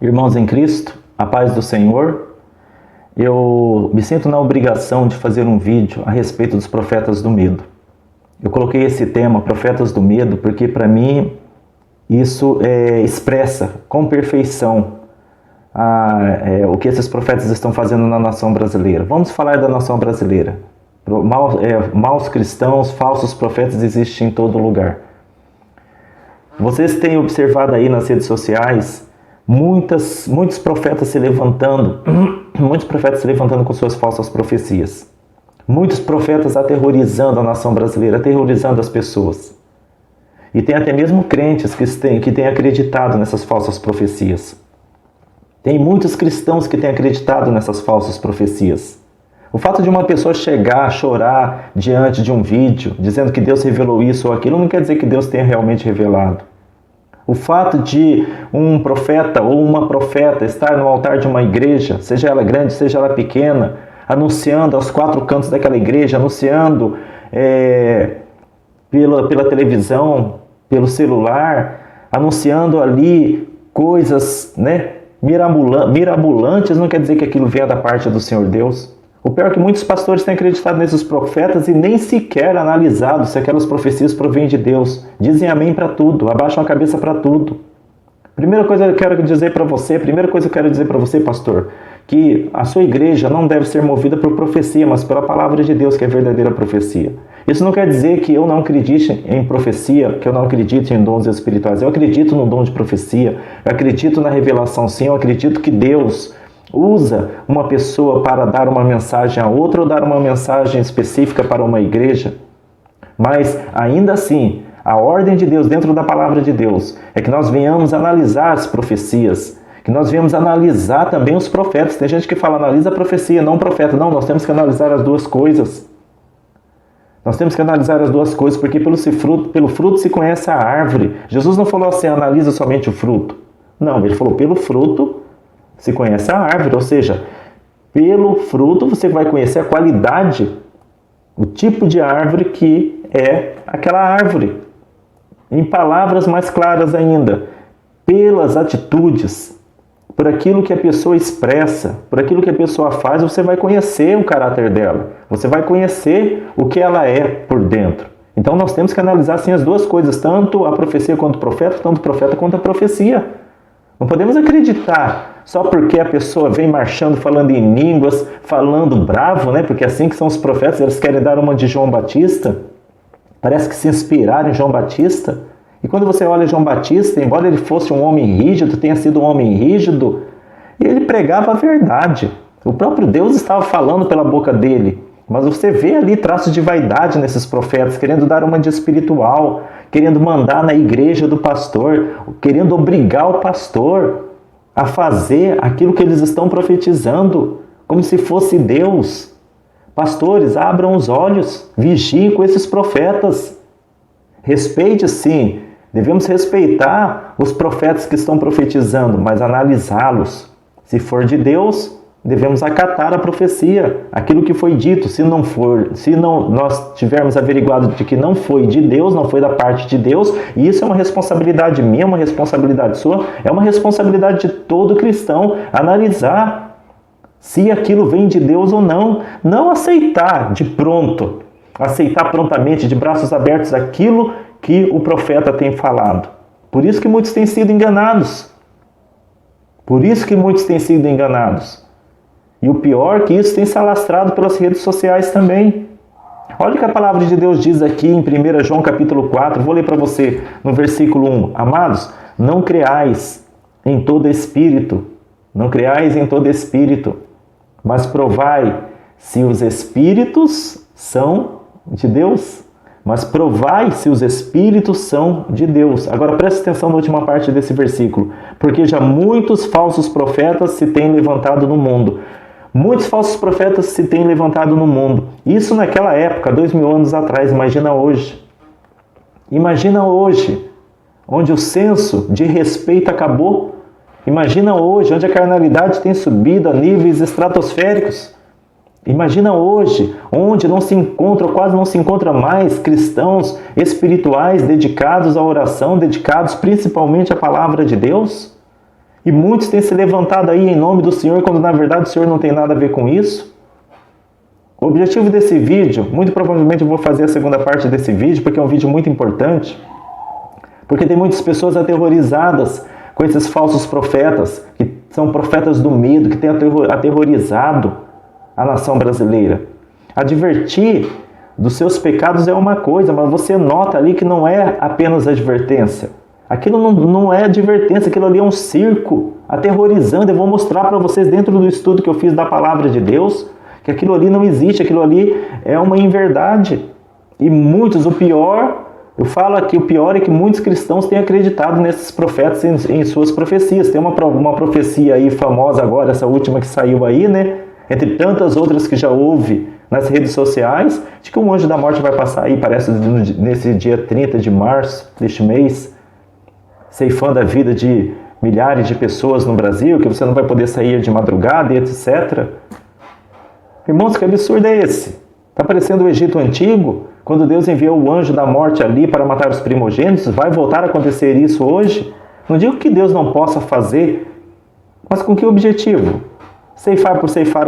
Irmãos em Cristo, a paz do Senhor, eu me sinto na obrigação de fazer um vídeo a respeito dos profetas do medo. Eu coloquei esse tema, profetas do medo, porque para mim isso expressa com perfeição o que esses profetas estão fazendo na nação brasileira. Vamos falar da nação brasileira. Maus cristãos, falsos profetas existem em todo lugar. Vocês têm observado aí nas redes sociais muitos profetas se levantando, com suas falsas profecias. Muitos profetas aterrorizando a nação brasileira, aterrorizando as pessoas. E tem até mesmo crentes que têm acreditado nessas falsas profecias. Tem muitos cristãos que têm acreditado nessas falsas profecias. O fato de uma pessoa chegar a chorar diante de um vídeo, dizendo que Deus revelou isso ou aquilo, não quer dizer que Deus tenha realmente revelado. O fato de um profeta ou uma profeta estar no altar de uma igreja, seja ela grande, seja ela pequena, anunciando aos quatro cantos daquela igreja, anunciando pela televisão, pelo celular, anunciando ali coisas mirabolantes, não quer dizer que aquilo venha da parte do Senhor Deus. O pior é que muitos pastores têm acreditado nesses profetas e nem sequer analisado se aquelas profecias provêm de Deus. Dizem amém para tudo, abaixam a cabeça para tudo. Primeira coisa que eu quero dizer para você, pastor, que a sua igreja não deve ser movida por profecia, mas pela palavra de Deus, que é a verdadeira profecia. Isso não quer dizer que eu não acredite em profecia, que eu não acredite em dons espirituais. Eu acredito no dom de profecia, eu acredito na revelação, sim, eu acredito que Deus usa uma pessoa para dar uma mensagem a outra ou dar uma mensagem específica para uma igreja. Mas, ainda assim, a ordem de Deus dentro da palavra de Deus é que nós venhamos analisar as profecias, que nós venhamos analisar também os profetas. Tem gente que fala, analisa a profecia, não o profeta. Não, nós temos que analisar as duas coisas. Nós temos que analisar as duas coisas, porque pelo fruto se conhece a árvore. Jesus não falou assim, analisa somente o fruto. Não, ele falou, pelo fruto se conhece a árvore, ou seja, pelo fruto você vai conhecer a qualidade, o tipo de árvore que é aquela árvore. Em palavras mais claras ainda, pelas atitudes, por aquilo que a pessoa expressa, por aquilo que a pessoa faz, você vai conhecer o caráter dela, você vai conhecer o que ela é por dentro. Então nós temos que analisar assim as duas coisas, tanto a profecia quanto o profeta, tanto o profeta quanto a profecia. Não podemos acreditar só porque a pessoa vem marchando, falando em línguas, falando bravo, porque assim que são os profetas, eles querem dar uma de João Batista. Parece que se inspiraram em João Batista. E quando você olha João Batista, embora ele fosse um homem rígido, tenha sido um homem rígido, ele pregava a verdade. O próprio Deus estava falando pela boca dele. Mas você vê ali traços de vaidade nesses profetas, querendo dar uma de espiritual, querendo mandar na igreja do pastor, querendo obrigar o pastor a fazer aquilo que eles estão profetizando, como se fosse Deus. Pastores, abram os olhos, vigiem com esses profetas. Respeite sim, devemos respeitar os profetas que estão profetizando, mas analisá-los. Se for de Deus, devemos acatar a profecia, aquilo que foi dito. Se nós tivermos averiguado de que não foi de Deus, não foi da parte de Deus, e isso é uma responsabilidade minha, uma responsabilidade sua, é uma responsabilidade de todo cristão, analisar se aquilo vem de Deus ou não. Não aceitar aceitar prontamente, de braços abertos, aquilo que o profeta tem falado. Por isso que muitos têm sido enganados. E o pior é que isso tem se alastrado pelas redes sociais também. Olha o que a palavra de Deus diz aqui em 1 João capítulo 4. Vou ler para você no versículo 1. Amados, não creais em todo espírito. Não creais em todo espírito. Mas provai se os espíritos são de Deus. Agora preste atenção na última parte desse versículo. Porque já muitos falsos profetas se têm levantado no mundo. Isso naquela época, 2000 anos atrás. Imagina hoje, onde o senso de respeito acabou. Imagina hoje, onde a carnalidade tem subido a níveis estratosféricos. Imagina hoje, onde não se encontra, ou quase não se encontra mais cristãos espirituais dedicados à oração, dedicados principalmente à palavra de Deus. E muitos têm se levantado aí em nome do Senhor, quando na verdade o Senhor não tem nada a ver com isso. O objetivo desse vídeo, muito provavelmente eu vou fazer a segunda parte desse vídeo, porque é um vídeo muito importante, porque tem muitas pessoas aterrorizadas com esses falsos profetas, que são profetas do medo, que têm aterrorizado a nação brasileira. Advertir dos seus pecados é uma coisa, mas você nota ali que não é apenas advertência. Aquilo não é advertência, aquilo ali é um circo aterrorizando. Eu vou mostrar para vocês dentro do estudo que eu fiz da palavra de Deus, que aquilo ali não existe, aquilo ali é uma inverdade. E muitos, eu falo aqui, o pior é que muitos cristãos têm acreditado nesses profetas em suas profecias. Tem uma profecia aí famosa agora, essa última que saiu aí, né? Entre tantas outras que já houve nas redes sociais, de que um anjo da morte vai passar aí, parece nesse dia 30 de março deste mês, ceifando a vida de milhares de pessoas no Brasil, que você não vai poder sair de madrugada e etc. Irmãos, que absurdo é esse? Está parecendo o Egito Antigo, quando Deus enviou o anjo da morte ali para matar os primogênitos. Vai voltar a acontecer isso hoje? Não digo que Deus não possa fazer, mas com que objetivo? Ceifar por ceifar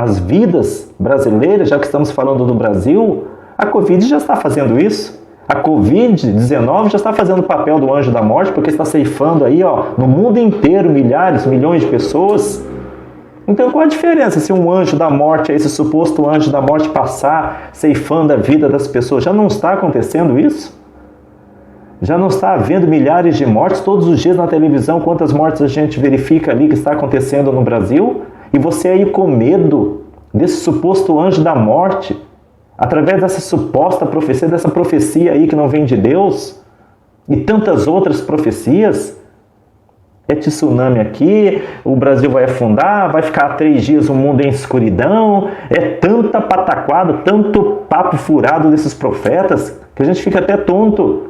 as vidas brasileiras, já que estamos falando do Brasil? A Covid já está fazendo isso. A Covid-19 já está fazendo o papel do anjo da morte, porque está ceifando aí, no mundo inteiro, milhares, milhões de pessoas. Então qual a diferença se um anjo da morte, esse suposto anjo da morte passar ceifando a vida das pessoas? Já não está acontecendo isso? Já não está havendo milhares de mortes todos os dias na televisão? Quantas mortes a gente verifica ali que está acontecendo no Brasil? E você aí com medo desse suposto anjo da morte, através dessa suposta profecia, dessa profecia aí que não vem de Deus, e tantas outras profecias. É tsunami aqui, o Brasil vai afundar, vai ficar 3 dias o mundo em escuridão. É tanta pataquada, tanto papo furado desses profetas, que a gente fica até tonto.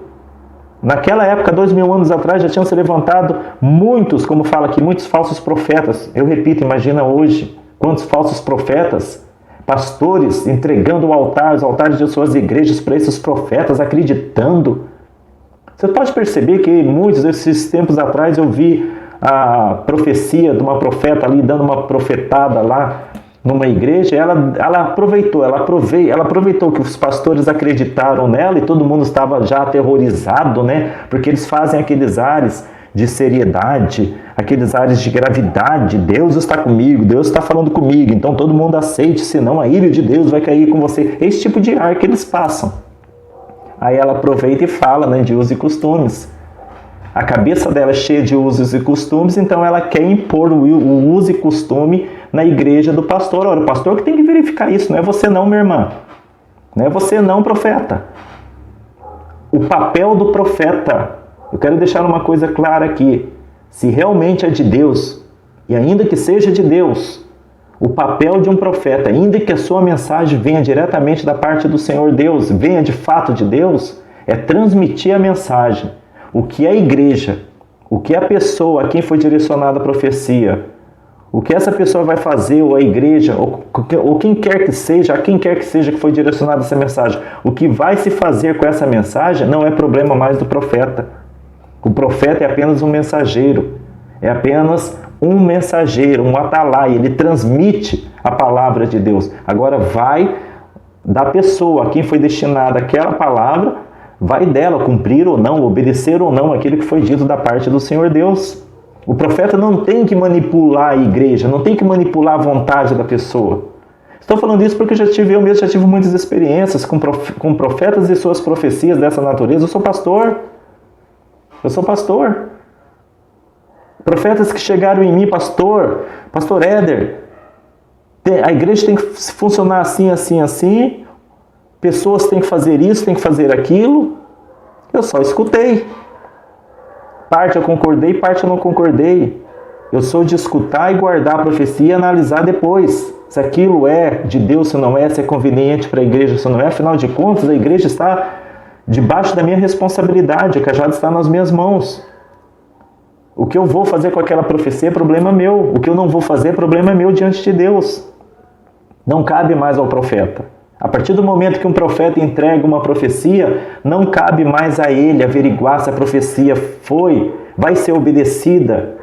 Naquela época, 2000 anos atrás, já tinham se levantado muitos, como fala aqui, muitos falsos profetas. Eu repito, imagina hoje, quantos falsos profetas, pastores entregando os altares de suas igrejas para esses profetas, acreditando. Você pode perceber que muitos desses tempos atrás eu vi a profecia de uma profeta ali, dando uma profetada lá numa igreja. Ela aproveitou que os pastores acreditaram nela e todo mundo estava já aterrorizado, né? Porque eles fazem aqueles ares de seriedade, aqueles ares de gravidade. Deus está comigo, Deus está falando comigo, então todo mundo aceite, senão a ira de Deus vai cair com você. Esse tipo de ar que eles passam. Aí ela aproveita e fala, né, de usos e costumes. A cabeça dela é cheia de usos e costumes, então ela quer impor o uso e costume na igreja do pastor. Ora, o pastor que tem que verificar isso, não é você não, minha irmã. Não é você não, profeta. O papel do profeta, eu quero deixar uma coisa clara aqui. Se realmente é de Deus, e ainda que seja de Deus, o papel de um profeta, ainda que a sua mensagem venha diretamente da parte do Senhor Deus, venha de fato de Deus, é transmitir a mensagem. O que a igreja, o que a pessoa a quem foi direcionada a profecia, o que essa pessoa vai fazer, ou a igreja, ou quem quer que seja, a quem quer que seja que foi direcionada essa mensagem, o que vai se fazer com essa mensagem não é problema mais do profeta. O profeta é apenas um mensageiro, é apenas um mensageiro, um atalai, ele transmite a palavra de Deus. Agora vai da pessoa a quem foi destinada aquela palavra, vai dela cumprir ou não, obedecer ou não aquilo que foi dito da parte do Senhor Deus. O profeta não tem que manipular a igreja, não tem que manipular a vontade da pessoa. Estou falando isso porque eu mesmo já tive muitas experiências com profetas e suas profecias dessa natureza. Eu sou pastor. Profetas que chegaram em mim, pastor Éder, a igreja tem que funcionar assim, assim, assim, pessoas têm que fazer isso, têm que fazer aquilo. Eu só escutei. Parte eu concordei, parte eu não concordei. Eu sou de escutar e guardar a profecia e analisar depois se aquilo é de Deus, se não é, se é conveniente para a igreja, se não é. Afinal de contas, a igreja está debaixo da minha responsabilidade, o cajado está nas minhas mãos. O que eu vou fazer com aquela profecia é problema meu. O que eu não vou fazer é problema meu diante de Deus. Não cabe mais ao profeta. A partir do momento que um profeta entrega uma profecia, não cabe mais a ele averiguar se a profecia vai ser obedecida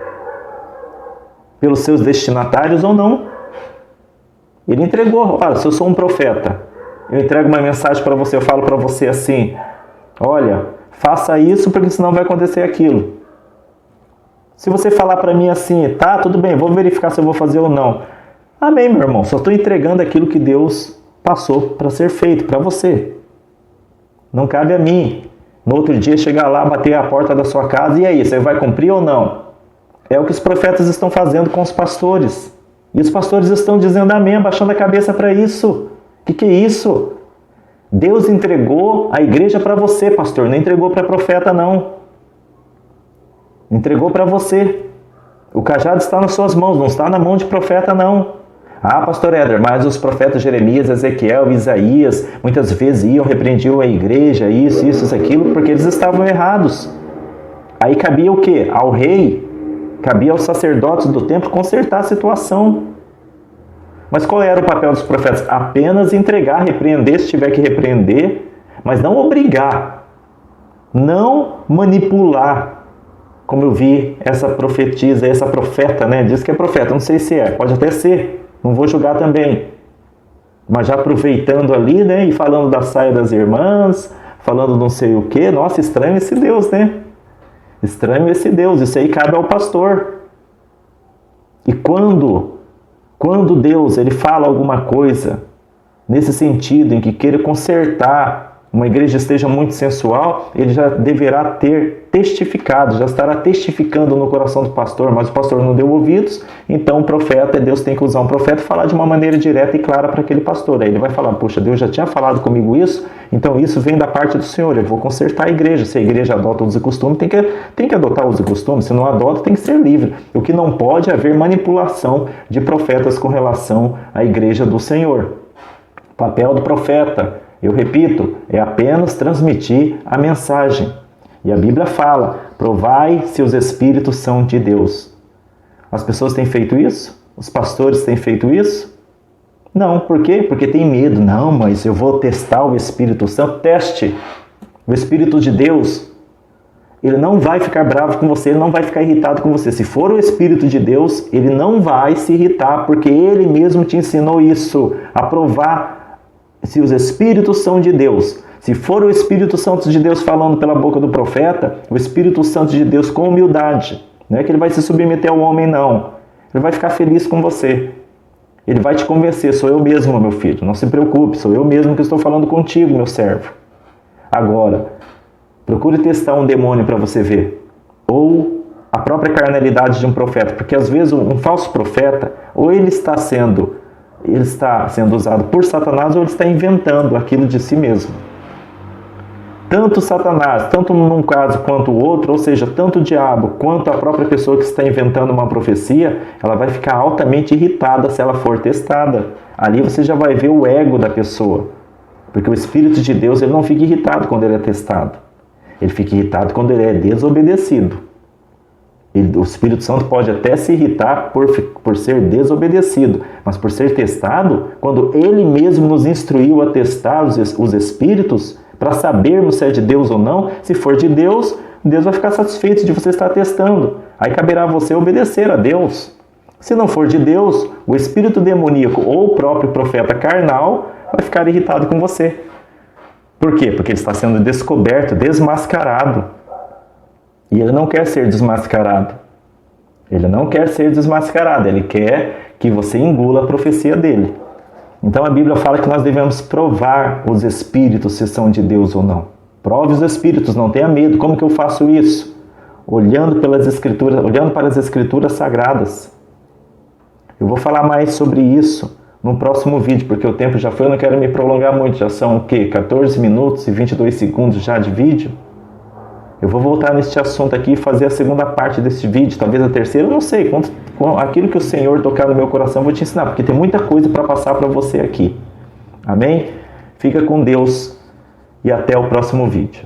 pelos seus destinatários ou não. Ele entregou. Olha, se eu sou um profeta, eu entrego uma mensagem para você, eu falo para você assim, olha, faça isso porque senão vai acontecer aquilo. Se você falar para mim assim, tá, tudo bem, vou verificar se eu vou fazer ou não. Amém, meu irmão, só estou entregando aquilo que Deus passou para ser feito para você. Não cabe a mim, no outro dia, chegar lá, bater a porta da sua casa, e aí, você vai cumprir ou não? É o que os profetas estão fazendo com os pastores. E os pastores estão dizendo amém, abaixando a cabeça para isso. O que é isso? Deus entregou a igreja para você, pastor, não entregou para profeta, não. Entregou para você. O cajado está nas suas mãos, não está na mão de profeta, não. Ah, pastor Éder, mas os profetas Jeremias, Ezequiel, Isaías, muitas vezes iam, repreendiam a igreja, isso, aquilo, porque eles estavam errados. Aí cabia o quê? Ao rei, cabia aos sacerdotes do templo consertar a situação. Mas qual era o papel dos profetas? Apenas entregar, repreender se tiver que repreender, mas não obrigar, não manipular. Como eu vi essa profetisa, essa profeta, né? Diz que é profeta, não sei se é, pode até ser, não vou julgar também. Mas já aproveitando ali, né? E falando da saia das irmãs, falando não sei o quê. Nossa, estranho esse Deus, né? Estranho esse Deus, isso aí cabe ao pastor. E quando Deus ele fala alguma coisa nesse sentido, em que queira consertar, uma igreja esteja muito sensual, ele já deverá ter testificado, já estará testificando no coração do pastor, mas o pastor não deu ouvidos, então o profeta, Deus tem que usar um profeta e falar de uma maneira direta e clara para aquele pastor. Aí ele vai falar, puxa, Deus já tinha falado comigo isso, então isso vem da parte do Senhor, eu vou consertar a igreja. Se a igreja adota usos e costumes, tem que adotar usos e costumes, se não adota, tem que ser livre. O que não pode é haver manipulação de profetas com relação à igreja do Senhor. O papel do profeta, eu repito, é apenas transmitir a mensagem. E a Bíblia fala, provai se os espíritos são de Deus. As pessoas têm feito isso? Os pastores têm feito isso? Não, por quê? Porque tem medo. Não, mas eu vou testar o Espírito Santo. Teste. O Espírito de Deus, ele não vai ficar bravo com você, ele não vai ficar irritado com você. Se for o Espírito de Deus, ele não vai se irritar, porque ele mesmo te ensinou isso, a provar se os Espíritos são de Deus. Se for o Espírito Santo de Deus falando pela boca do profeta, o Espírito Santo de Deus com humildade, não é que ele vai se submeter ao homem, não. Ele vai ficar feliz com você. Ele vai te convencer, sou eu mesmo, meu filho, não se preocupe, sou eu mesmo que estou falando contigo, meu servo. Agora, procure testar um demônio para você ver. Ou a própria carnalidade de um profeta, porque às vezes um falso profeta, ou ele está sendo usado por Satanás, ou ele está inventando aquilo de si mesmo. Tanto Satanás, tanto num caso quanto o outro, ou seja, tanto o diabo quanto a própria pessoa que está inventando uma profecia, ela vai ficar altamente irritada se ela for testada. Ali você já vai ver o ego da pessoa. Porque o Espírito de Deus ele não fica irritado quando ele é testado. Ele fica irritado quando ele é desobedecido. O Espírito Santo pode até se irritar por ser desobedecido, mas por ser testado, quando ele mesmo nos instruiu a testar os Espíritos, para sabermos se é de Deus ou não. Se for de Deus, Deus vai ficar satisfeito de você estar testando. Aí caberá a você obedecer a Deus. Se não for de Deus, o espírito demoníaco ou o próprio profeta carnal vai ficar irritado com você. Por quê? Porque ele está sendo descoberto, desmascarado. E ele não quer ser desmascarado. Ele não quer ser desmascarado. Ele quer que você engula a profecia dele. Então a Bíblia fala que nós devemos provar os espíritos se são de Deus ou não. Prove os espíritos, não tenha medo. Como que eu faço isso? Olhando para as escrituras sagradas. Eu vou falar mais sobre isso no próximo vídeo, porque o tempo já foi, eu não quero me prolongar muito. Já são o quê? 14 minutos e 22 segundos já de vídeo. Eu vou voltar neste assunto aqui e fazer a segunda parte desse vídeo, talvez a terceira, eu não sei. Aquilo que o Senhor tocar no meu coração, eu vou te ensinar, porque tem muita coisa para passar para você aqui. Amém? Fica com Deus e até o próximo vídeo.